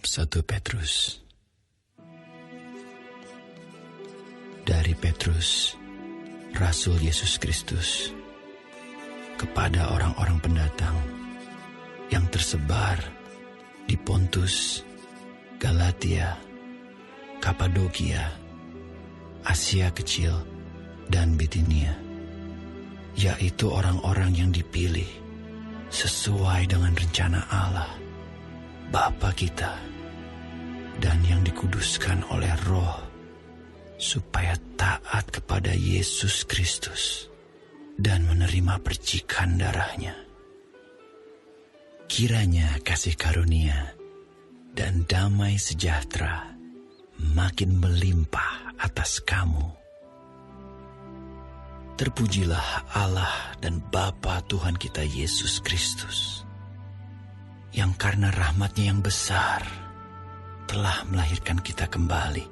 Kitab 1 Petrus. Dari Petrus, Rasul Yesus Kristus, kepada orang-orang pendatang yang tersebar di Pontus, Galatia, Kapadokia, Asia Kecil, dan Bitinia, yaitu orang-orang yang dipilih sesuai dengan rencana Allah, Bapa kita, dan yang dikuduskan oleh Roh, supaya taat kepada Yesus Kristus dan menerima percikan darahnya. Kiranya kasih karunia dan damai sejahtera makin melimpah atas kamu. Terpujilah Allah dan Bapa Tuhan kita Yesus Kristus, yang karena rahmat-Nya yang besar telah melahirkan kita kembali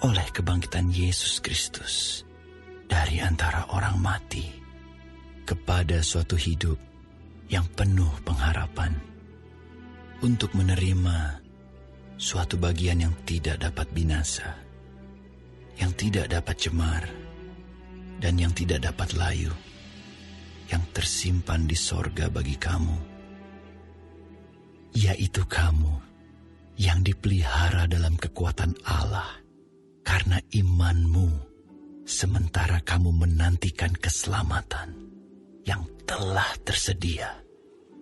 oleh kebangkitan Yesus Kristus dari antara orang mati kepada suatu hidup yang penuh pengharapan, untuk menerima suatu bagian yang tidak dapat binasa, yang tidak dapat cemar, dan yang tidak dapat layu, yang tersimpan di sorga bagi kamu, yaitu kamu yang dipelihara dalam kekuatan Allah karena imanmu, sementara kamu menantikan keselamatan yang telah tersedia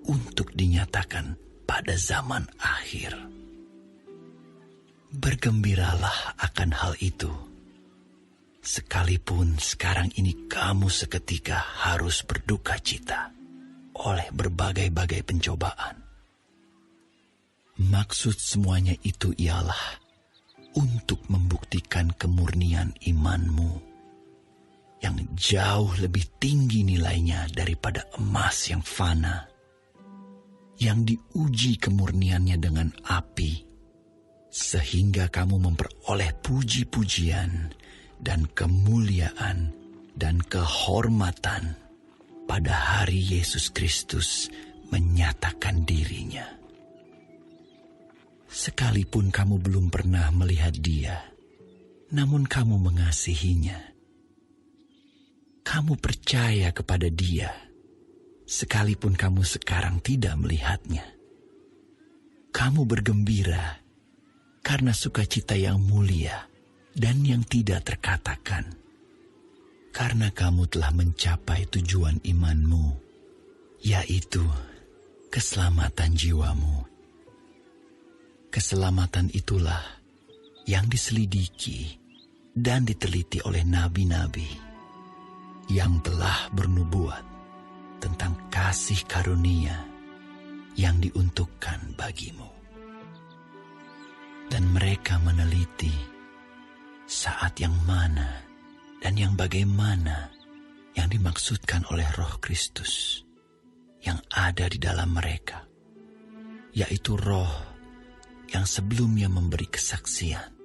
untuk dinyatakan pada zaman akhir. Bergembiralah akan hal itu, sekalipun sekarang ini kamu seketika harus berduka cita oleh berbagai-bagai pencobaan. Maksud semuanya itu ialah untuk membuktikan kemurnian imanmu yang jauh lebih tinggi nilainya daripada emas yang fana, yang diuji kemurniannya dengan api, sehingga kamu memperoleh puji-pujian dan kemuliaan dan kehormatan pada hari Yesus Kristus menyatakan dirinya. Sekalipun kamu belum pernah melihat Dia, namun kamu mengasihinya. Kamu percaya kepada Dia, sekalipun kamu sekarang tidak melihatnya. Kamu bergembira karena sukacita yang mulia dan yang tidak terkatakan, karena kamu telah mencapai tujuan imanmu, yaitu keselamatan jiwamu. Keselamatan itulah yang diselidiki dan diteliti oleh nabi-nabi yang telah bernubuat tentang kasih karunia yang diuntukkan bagimu. Dan mereka meneliti saat yang mana dan yang bagaimana yang dimaksudkan oleh Roh Kristus yang ada di dalam mereka, yaitu Roh yang sebelumnya memberi kesaksian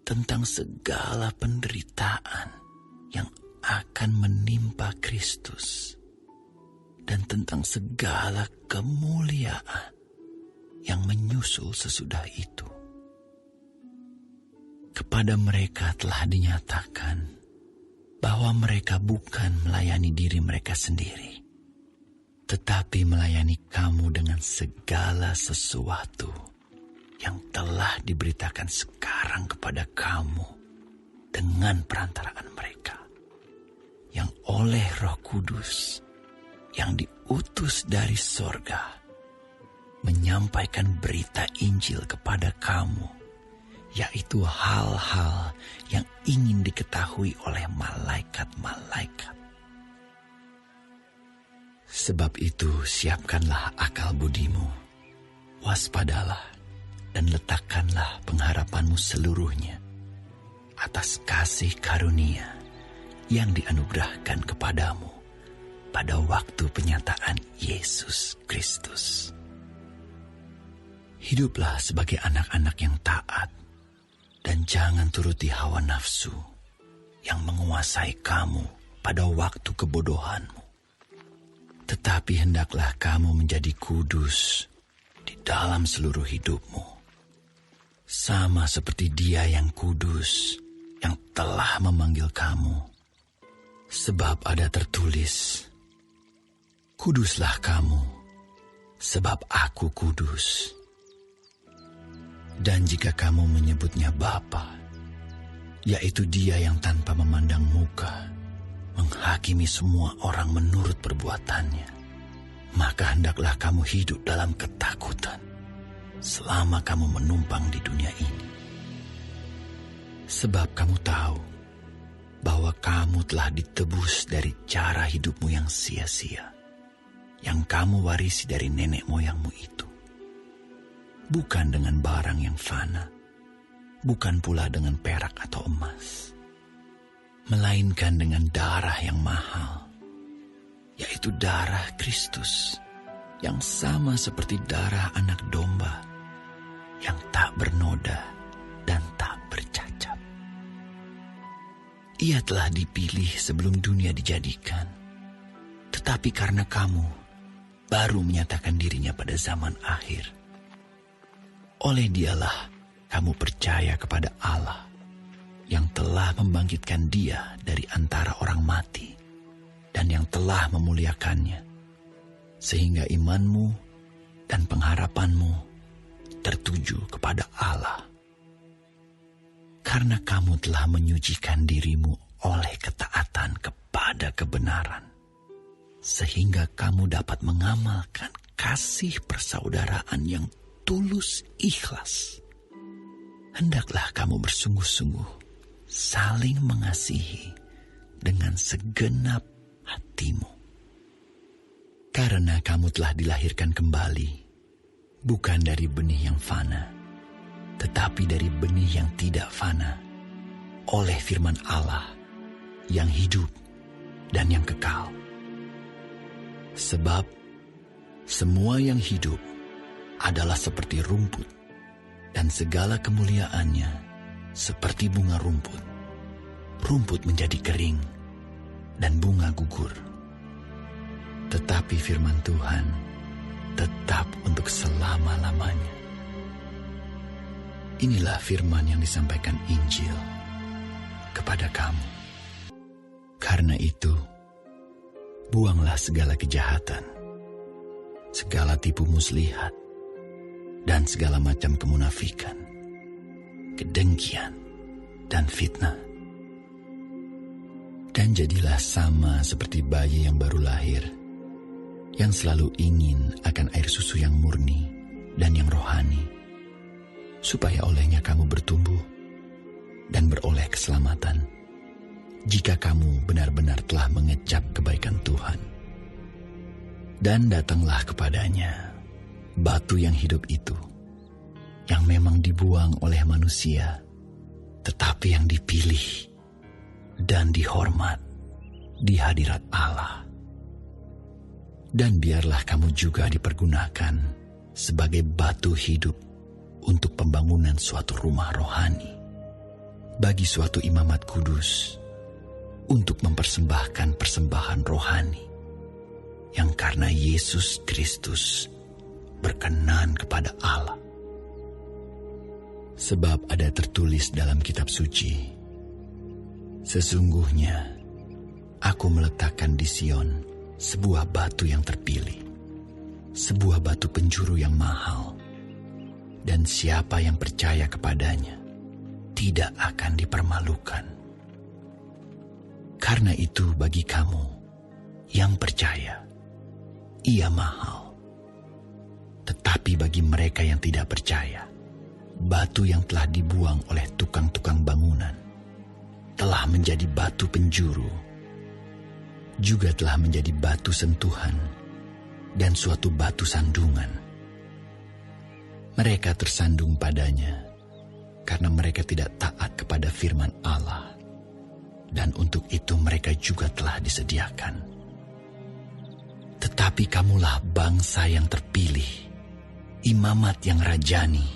tentang segala penderitaan yang akan menimpa Kristus dan tentang segala kemuliaan yang menyusul sesudah itu. Kepada mereka telah dinyatakan bahwa mereka bukan melayani diri mereka sendiri, tetapi melayani kamu dengan segala sesuatu yang telah diberitakan sekarang kepada kamu dengan perantaraan mereka, yang oleh Roh Kudus yang diutus dari sorga menyampaikan berita Injil kepada kamu, yaitu hal-hal yang ingin diketahui oleh malaikat-malaikat. Sebab itu siapkanlah akal budimu, waspadalah, dan letakkanlah pengharapanmu seluruhnya atas kasih karunia yang dianugerahkan kepadamu pada waktu penyataan Yesus Kristus. Hiduplah sebagai anak-anak yang taat dan jangan turuti hawa nafsu yang menguasai kamu pada waktu kebodohanmu. Tetapi hendaklah kamu menjadi kudus di dalam seluruh hidupmu. Sama seperti Dia yang kudus, yang telah memanggil kamu. Sebab ada tertulis, kuduslah kamu, sebab aku kudus. Dan jika kamu menyebutnya Bapa, yaitu Dia yang tanpa memandang muka, menghakimi semua orang menurut perbuatannya, maka hendaklah kamu hidup dalam ketakutan selama kamu menumpang di dunia ini. Sebab kamu tahu bahwa kamu telah ditebus dari cara hidupmu yang sia-sia, yang kamu warisi dari nenek moyangmu itu. Bukan dengan barang yang fana, bukan pula dengan perak atau emas, melainkan dengan darah yang mahal, yaitu darah Kristus, yang sama seperti darah anak domba, yang tak bernoda dan tak bercacat. Ia telah dipilih sebelum dunia dijadikan, tetapi karena kamu baru menyatakan dirinya pada zaman akhir. Oleh Dialah kamu percaya kepada Allah, yang telah membangkitkan Dia dari antara orang mati, dan yang telah memuliakannya, sehingga imanmu dan pengharapanmu tertuju kepada Allah. Karena kamu telah menyucikan dirimu oleh ketaatan kepada kebenaran, sehingga kamu dapat mengamalkan kasih persaudaraan yang tulus ikhlas. Hendaklah kamu bersungguh-sungguh saling mengasihi dengan segenap hatimu. Karena kamu telah dilahirkan kembali, bukan dari benih yang fana, tetapi dari benih yang tidak fana, oleh firman Allah yang hidup dan yang kekal. Sebab semua yang hidup adalah seperti rumput, dan segala kemuliaannya seperti bunga rumput. Rumput menjadi kering, dan bunga gugur. Tetapi firman Tuhan tetap untuk selama-lamanya. Inilah firman yang disampaikan Injil kepada kamu. Karena itu, buanglah segala kejahatan, segala tipu muslihat, dan segala macam kemunafikan, kedengkian, dan fitnah. Dan jadilah sama seperti bayi yang baru lahir, yang selalu ingin akan air susu yang murni dan yang rohani, supaya olehnya kamu bertumbuh dan beroleh keselamatan, jika kamu benar-benar telah mengecap kebaikan Tuhan. Dan datanglah kepadanya batu yang hidup itu, yang memang dibuang oleh manusia, tetapi yang dipilih dan dihormat di hadirat Allah. Dan biarlah kamu juga dipergunakan sebagai batu hidup untuk pembangunan suatu rumah rohani, bagi suatu imamat kudus, untuk mempersembahkan persembahan rohani, yang karena Yesus Kristus berkenan kepada Allah. Sebab ada tertulis dalam kitab suci, sesungguhnya aku meletakkan di Sion sebuah batu yang terpilih, sebuah batu penjuru yang mahal, dan siapa yang percaya kepadanya tidak akan dipermalukan. Karena itu bagi kamu yang percaya, ia mahal. Tetapi bagi mereka yang tidak percaya, batu yang telah dibuang oleh tukang-tukang bangunan telah menjadi batu penjuru, juga telah menjadi batu sentuhan dan suatu batu sandungan. Mereka tersandung padanya karena mereka tidak taat kepada firman Allah, dan untuk itu mereka juga telah disediakan. Tetapi kamulah bangsa yang terpilih, imamat yang rajani,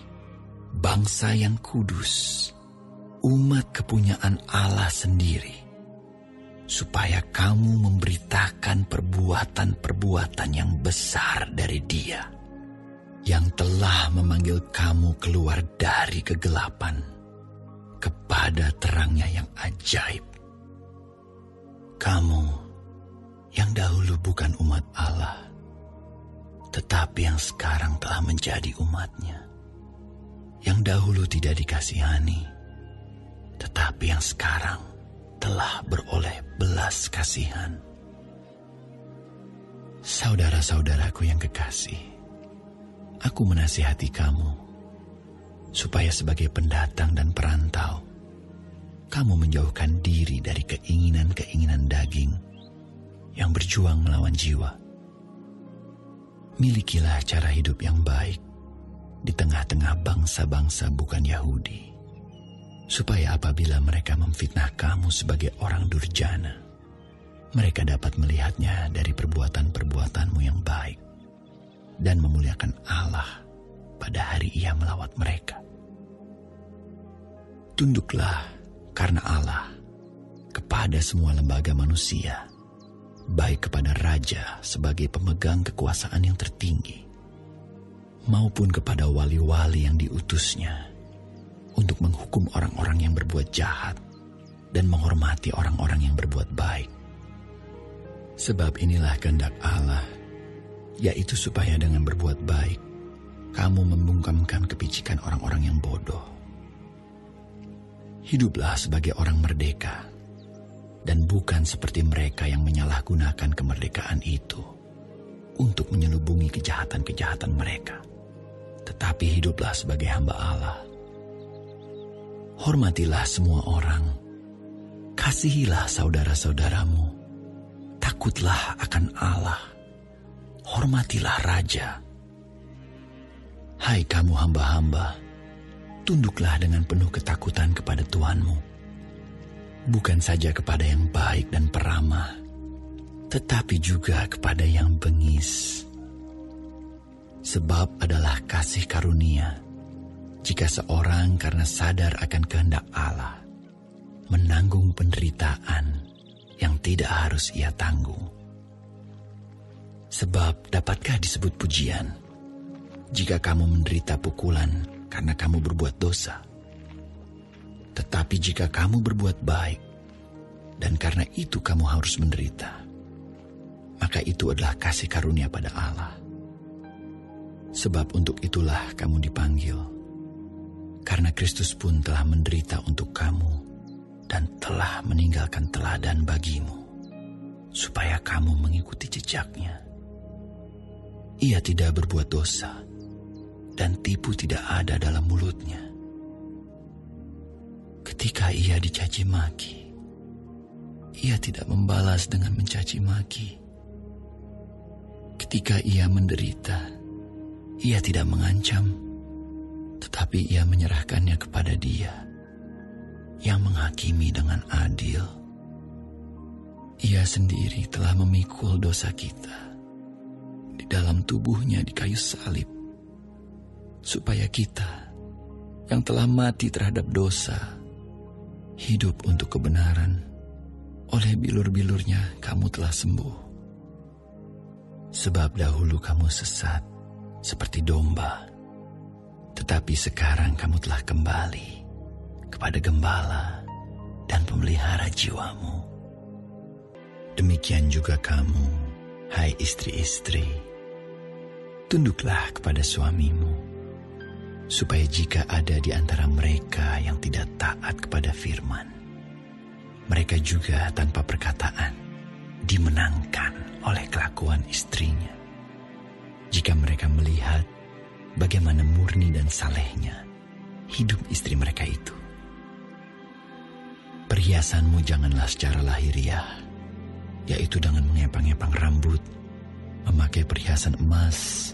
bangsa yang kudus, umat kepunyaan Allah sendiri, supaya kamu memberitakan perbuatan-perbuatan yang besar dari Dia, yang telah memanggil kamu keluar dari kegelapan kepada terangnya yang ajaib. Kamu yang dahulu bukan umat Allah, tetapi yang sekarang telah menjadi umat-Nya. Yang dahulu tidak dikasihani, tetapi yang sekarang telah beroleh belas kasihan. Saudara-saudaraku yang kekasih, aku menasihati kamu, supaya sebagai pendatang dan perantau, kamu menjauhkan diri dari keinginan-keinginan daging yang berjuang melawan jiwa. Milikilah cara hidup yang baik di tengah-tengah bangsa-bangsa bukan Yahudi, supaya apabila mereka memfitnah kamu sebagai orang durjana, mereka dapat melihatnya dari perbuatan-perbuatanmu yang baik dan memuliakan Allah pada hari Ia melawat mereka. Tunduklah karena Allah kepada semua lembaga manusia, baik kepada raja sebagai pemegang kekuasaan yang tertinggi, maupun kepada wali-wali yang diutusnya untuk menghukum orang-orang yang berbuat jahat dan menghormati orang-orang yang berbuat baik. Sebab inilah kehendak Allah, yaitu supaya dengan berbuat baik, kamu membungkamkan kepicikan orang-orang yang bodoh. Hiduplah sebagai orang merdeka, dan bukan seperti mereka yang menyalahgunakan kemerdekaan itu untuk menyelubungi kejahatan-kejahatan mereka, tetapi hiduplah sebagai hamba Allah. Hormatilah semua orang, kasihilah saudara-saudaramu, takutlah akan Allah, hormatilah raja. Hai kamu hamba-hamba, tunduklah dengan penuh ketakutan kepada Tuhanmu, bukan saja kepada yang baik dan peramah, tetapi juga kepada yang bengis. Sebab adalah kasih karunia jika seorang karena sadar akan kehendak Allah menanggung penderitaan yang tidak harus ia tanggung. Sebab dapatkah disebut pujian jika kamu menderita pukulan karena kamu berbuat dosa? Tetapi jika kamu berbuat baik dan karena itu kamu harus menderita, maka itu adalah kasih karunia pada Allah. Sebab untuk itulah kamu dipanggil, karena Kristus pun telah menderita untuk kamu dan telah meninggalkan teladan bagimu, supaya kamu mengikuti jejaknya. Ia tidak berbuat dosa, dan tipu tidak ada dalam mulutnya. Ketika ia dicaci maki, ia tidak membalas dengan mencaci maki. Ketika ia menderita, ia tidak mengancam, tetapi ia menyerahkannya kepada Dia yang menghakimi dengan adil. Ia sendiri telah memikul dosa kita di dalam tubuhnya di kayu salib, supaya kita yang telah mati terhadap dosa hidup untuk kebenaran. Oleh bilur-bilurnya kamu telah sembuh. Sebab dahulu kamu sesat seperti domba, tetapi sekarang kamu telah kembali kepada Gembala dan Pemelihara jiwamu. Demikian juga kamu, hai istri-istri, tunduklah kepada suamimu, supaya jika ada di antara mereka yang tidak taat kepada firman, mereka juga tanpa perkataan dimenangkan oleh kelakuan istrinya. Jika mereka melihat bagaimana murni dan salehnya hidup istri mereka itu. Perhiasanmu janganlah secara lahiriah, yaitu dengan mengepang-epang rambut, memakai perhiasan emas,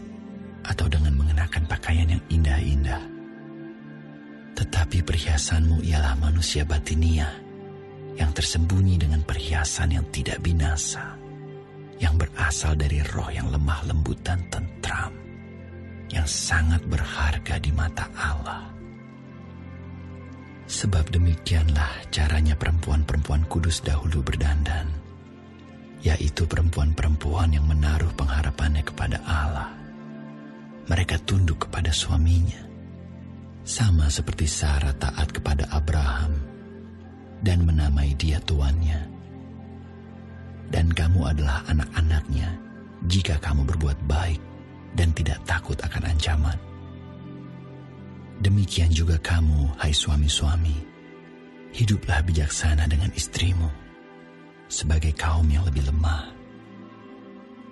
atau dengan mengenakan pakaian yang indah-indah. Tetapi perhiasanmu ialah manusia batiniah, yang tersembunyi dengan perhiasan yang tidak binasa, yang berasal dari roh yang lemah lembut dan tentram, yang sangat berharga di mata Allah. Sebab demikianlah caranya perempuan-perempuan kudus dahulu berdandan, yaitu perempuan-perempuan yang menaruh pengharapannya kepada Allah. mereka tunduk kepada suaminya, sama seperti Sarah taat kepada Abraham dan menamai dia tuannya. Dan kamu adalah anak-anaknya jika kamu berbuat baik dan tidak takut akan ancaman. Demikian juga kamu, hai suami-suami, hiduplah bijaksana dengan istrimu sebagai kaum yang lebih lemah.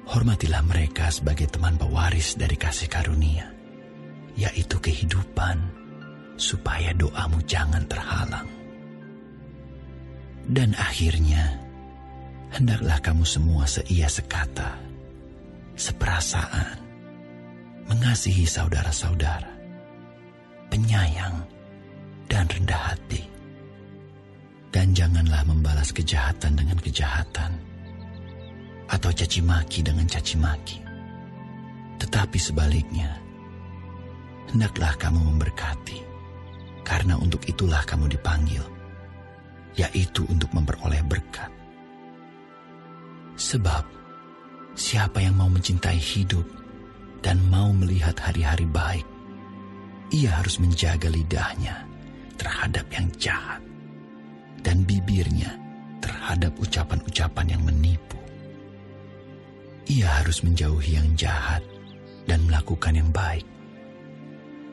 Hormatilah mereka sebagai teman pewaris dari kasih karunia, yaitu kehidupan, supaya doamu jangan terhalang. Dan akhirnya, hendaklah kamu semua seia sekata, seperasaan, mengasihi saudara-saudara, penyayang, dan rendah hati. Dan janganlah membalas kejahatan dengan kejahatan, atau caci maki dengan caci maki. Tetapi sebaliknya, hendaklah kamu memberkati, karena untuk itulah kamu dipanggil, yaitu untuk memperoleh berkat. Sebab, siapa yang mau mencintai hidup dan mau melihat hari-hari baik, ia harus menjaga lidahnya terhadap yang jahat dan bibirnya terhadap ucapan-ucapan yang menipu. Ia harus menjauhi yang jahat dan melakukan yang baik.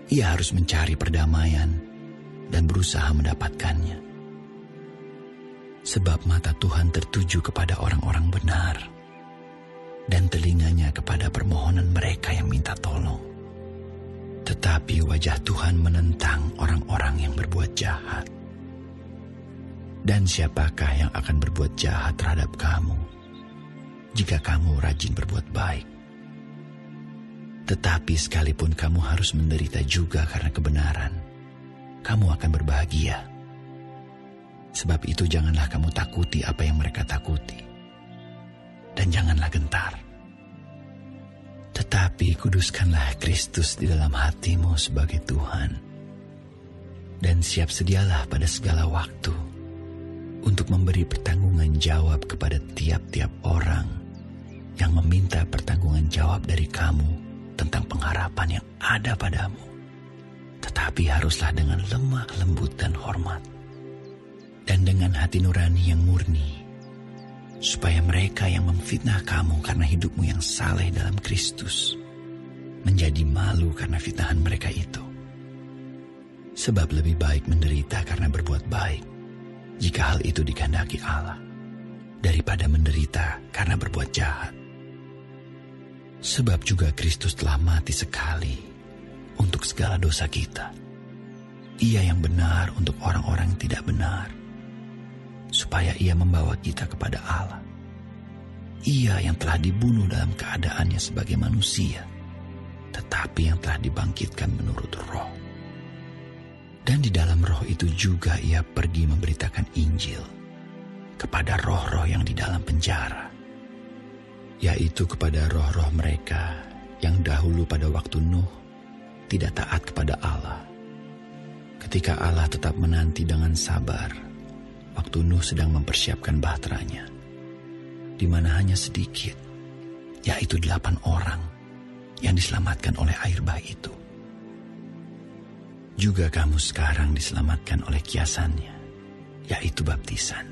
Ia harus mencari perdamaian dan berusaha mendapatkannya. Sebab mata Tuhan tertuju kepada orang-orang benar, dan telinganya kepada permohonan mereka yang minta tolong. Tetapi wajah Tuhan menentang orang-orang yang berbuat jahat. Dan siapakah yang akan berbuat jahat terhadap kamu jika kamu rajin berbuat baik? Tetapi sekalipun kamu harus menderita juga karena kebenaran, kamu akan berbahagia. Sebab itu janganlah kamu takuti apa yang mereka takuti, dan janganlah gentar. Tetapi kuduskanlah Kristus di dalam hatimu sebagai Tuhan, dan siap sedialah pada segala waktu untuk memberi pertanggungan jawab kepada tiap-tiap orang yang meminta pertanggungan jawab dari kamu tentang pengharapan yang ada padamu. Tetapi haruslah dengan lemah lembut dan hormat, dan dengan hati nurani yang murni, supaya mereka yang memfitnah kamu karena hidupmu yang saleh dalam Kristus menjadi malu karena fitnahan mereka itu. Sebab lebih baik menderita karena berbuat baik, jika hal itu dikehendaki Allah, daripada menderita karena berbuat jahat. Sebab juga Kristus telah mati sekali untuk segala dosa kita. Ia yang benar untuk orang-orang yang tidak benar, supaya ia membawa kita kepada Allah. Ia yang telah dibunuh dalam keadaannya sebagai manusia, tetapi yang telah dibangkitkan menurut Roh. Dan di dalam Roh itu juga ia pergi memberitakan Injil kepada roh-roh yang di dalam penjara, yaitu kepada roh-roh mereka yang dahulu pada waktu Nuh tidak taat kepada Allah, ketika Allah tetap menanti dengan sabar waktu Nuh sedang mempersiapkan bahteranya, di mana hanya sedikit, yaitu 8 orang yang diselamatkan oleh air bah itu. Juga kamu sekarang diselamatkan oleh kiasannya, yaitu baptisan.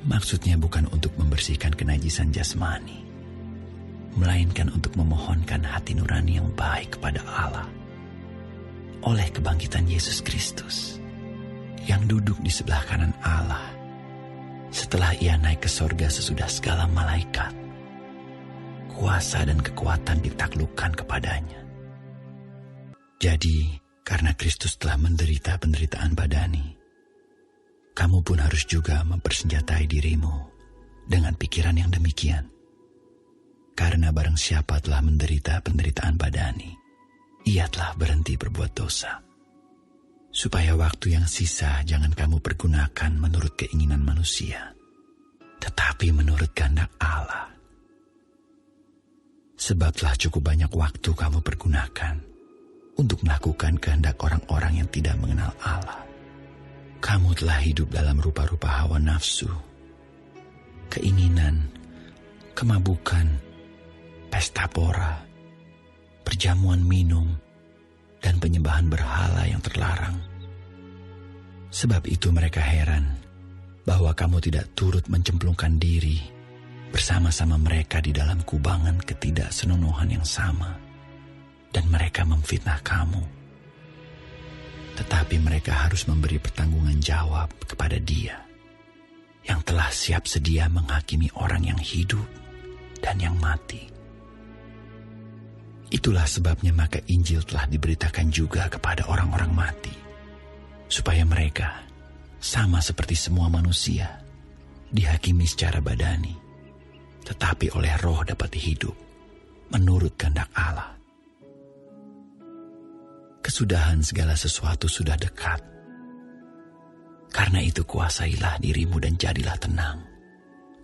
Maksudnya bukan untuk membersihkan kenajisan jasmani, melainkan untuk memohonkan hati nurani yang baik kepada Allah oleh kebangkitan Yesus Kristus yang duduk di sebelah kanan Allah setelah ia naik ke sorga sesudah segala malaikat, kuasa dan kekuatan ditaklukkan kepadanya. Jadi, karena Kristus telah menderita penderitaan badani, kamu pun harus juga mempersenjatai dirimu dengan pikiran yang demikian. Karena barang siapa telah menderita penderitaan badani, ia telah berhenti berbuat dosa. Supaya waktu yang sisa jangan kamu pergunakan menurut keinginan manusia, tetapi menurut kehendak Allah. Sebab telah cukup banyak waktu kamu pergunakan untuk melakukan kehendak orang-orang yang tidak mengenal Allah. Kamu telah hidup dalam rupa-rupa hawa nafsu, keinginan, kemabukan, pesta pora, perjamuan minum, dan penyembahan berhala yang terlarang. Sebab itu mereka heran bahwa kamu tidak turut mencemplungkan diri bersama-sama mereka di dalam kubangan ketidaksenonohan yang sama, dan mereka memfitnah kamu. Tetapi mereka harus memberi pertanggungan jawab kepada Dia yang telah siap sedia menghakimi orang yang hidup dan yang mati. Itulah sebabnya maka Injil telah diberitakan juga kepada orang-orang mati, supaya mereka, sama seperti semua manusia, dihakimi secara badani, tetapi oleh Roh dapat hidup menurut kehendak Allah. Kesudahan segala sesuatu sudah dekat. Karena itu kuasailah dirimu dan jadilah tenang,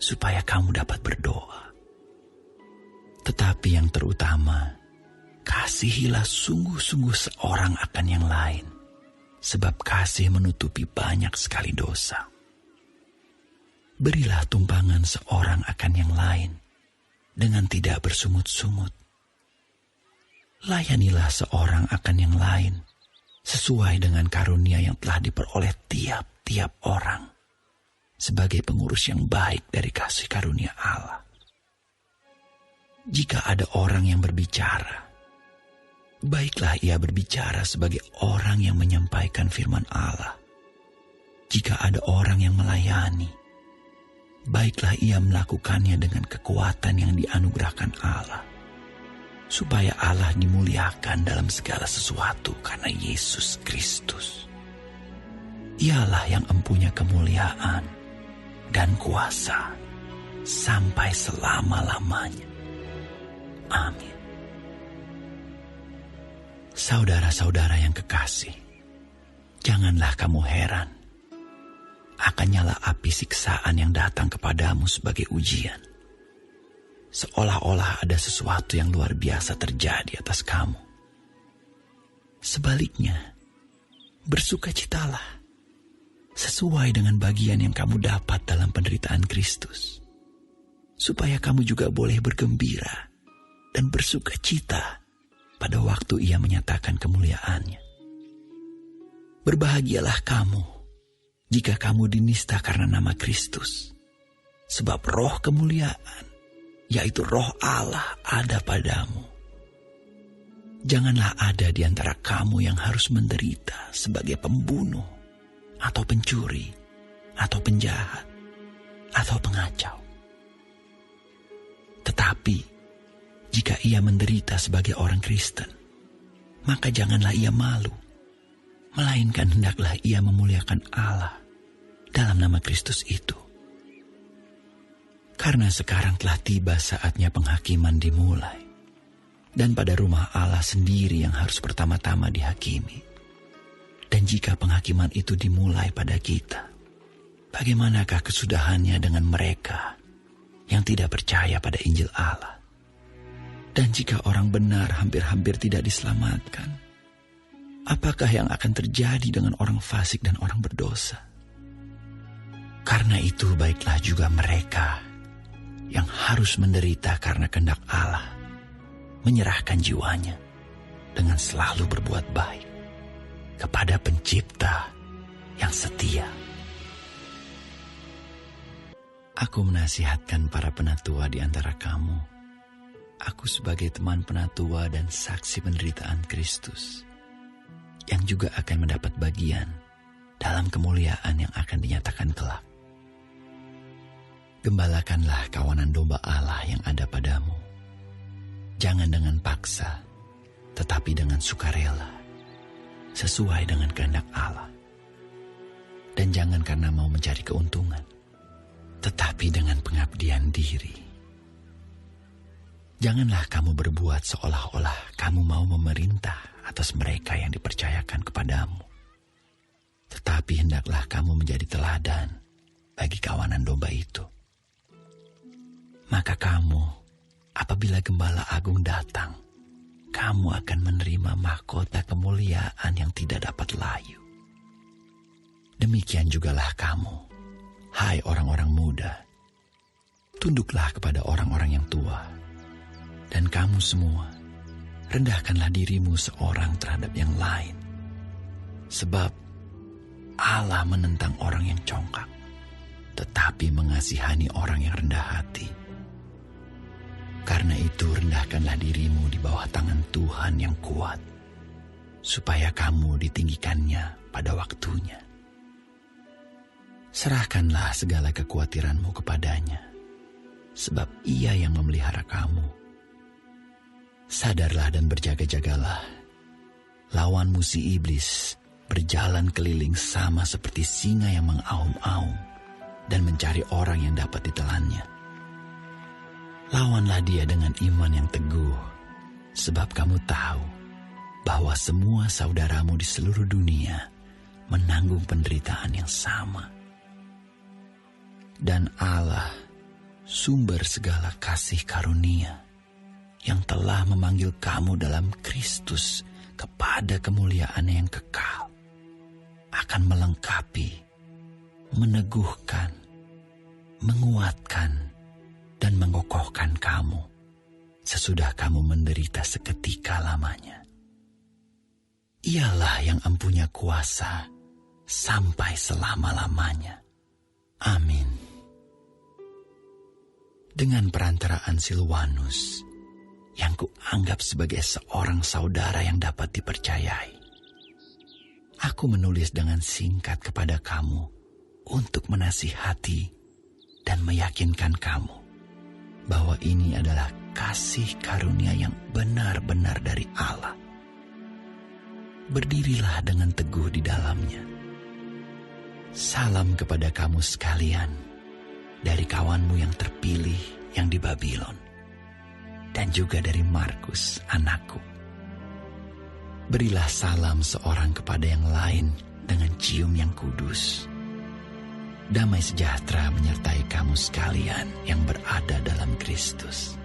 supaya kamu dapat berdoa. Tetapi yang terutama, kasihilah sungguh-sungguh seorang akan yang lain, sebab kasih menutupi banyak sekali dosa. Berilah tumpangan seorang akan yang lain, dengan tidak bersungut-sungut. Layanilah seorang akan yang lain, sesuai dengan karunia yang telah diperoleh tiap-tiap orang, sebagai pengurus yang baik dari kasih karunia Allah. Jika ada orang yang berbicara, baiklah ia berbicara sebagai orang yang menyampaikan firman Allah. Jika ada orang yang melayani, baiklah ia melakukannya dengan kekuatan yang dianugerahkan Allah, supaya Allah dimuliakan dalam segala sesuatu karena Yesus Kristus. Ialah yang empunya kemuliaan dan kuasa sampai selama-lamanya. Amin. Saudara-saudara yang kekasih, janganlah kamu heran akan nyala api siksaan yang datang kepadamu sebagai ujian, seolah-olah ada sesuatu yang luar biasa terjadi atas kamu. Sebaliknya, bersukacitalah sesuai dengan bagian yang kamu dapat dalam penderitaan Kristus, supaya kamu juga boleh bergembira dan bersukacita pada waktu Ia menyatakan kemuliaannya. Berbahagialah kamu jika kamu dinista karena nama Kristus, sebab roh kemuliaan, yaitu roh Allah, ada padamu. Janganlah ada di antara kamu yang harus menderita sebagai pembunuh, atau pencuri, atau penjahat, atau pengacau. Tetapi jika ia menderita sebagai orang Kristen, maka janganlah ia malu, melainkan hendaklah ia memuliakan Allah dalam nama Kristus itu. Karena sekarang telah tiba saatnya penghakiman dimulai, dan pada rumah Allah sendiri yang harus pertama-tama dihakimi. Dan jika penghakiman itu dimulai pada kita, bagaimanakah kesudahannya dengan mereka yang tidak percaya pada Injil Allah? Dan jika orang benar hampir-hampir tidak diselamatkan, apakah yang akan terjadi dengan orang fasik dan orang berdosa? Karena itu baiklah juga mereka yang harus menderita karena kehendak Allah, menyerahkan jiwanya dengan selalu berbuat baik kepada Pencipta yang setia. Aku menasihatkan para penatua di antara kamu. Aku sebagai teman penatua dan saksi penderitaan Kristus, yang juga akan mendapat bagian dalam kemuliaan yang akan dinyatakan kelak. Gembalakanlah kawanan domba Allah yang ada padamu. Jangan dengan paksa, tetapi dengan sukarela, sesuai dengan kehendak Allah. Dan jangan karena mau mencari keuntungan, tetapi dengan pengabdian diri. Janganlah kamu berbuat seolah-olah kamu mau memerintah atas mereka yang dipercayakan kepadamu. Tetapi hendaklah kamu menjadi teladan bagi kawanan domba itu. Maka kamu, apabila Gembala Agung datang, kamu akan menerima mahkota kemuliaan yang tidak dapat layu. Demikian jugalah kamu, hai orang-orang muda. Tunduklah kepada orang-orang yang tua. Dan kamu semua, rendahkanlah dirimu seorang terhadap yang lain. Sebab Allah menentang orang yang congkak, tetapi mengasihani orang yang rendah hati. Karena itu rendahkanlah dirimu di bawah tangan Tuhan yang kuat, supaya kamu ditinggikannya pada waktunya. Serahkanlah segala kekhawatiranmu kepadanya, sebab Ia yang memelihara kamu. Sadarlah dan berjaga-jagalah. Lawanmu si iblis berjalan keliling sama seperti singa yang mengaum-aum dan mencari orang yang dapat ditelannya. Lawanlah dia dengan iman yang teguh, sebab kamu tahu bahwa semua saudaramu di seluruh dunia menanggung penderitaan yang sama. Dan Allah, sumber segala kasih karunia, yang telah memanggil kamu dalam Kristus kepada kemuliaan yang kekal, akan melengkapi, meneguhkan, menguatkan, dan mengokohkan kamu sesudah kamu menderita seketika lamanya. Ialah yang empunya kuasa sampai selama-lamanya. Amin. Dengan perantaraan Silwanus, yang kuanggap sebagai seorang saudara yang dapat dipercayai, aku menulis dengan singkat kepada kamu untuk menasihati dan meyakinkan kamu bahwa ini adalah kasih karunia yang benar-benar dari Allah. Berdirilah dengan teguh di dalamnya. Salam kepada kamu sekalian dari kawanmu yang terpilih yang di Babylon, dan juga dari Markus anakku. Berilah salam seorang kepada yang lain dengan cium yang kudus. Damai sejahtera menyertai kamu sekalian yang berada dalam Kristus.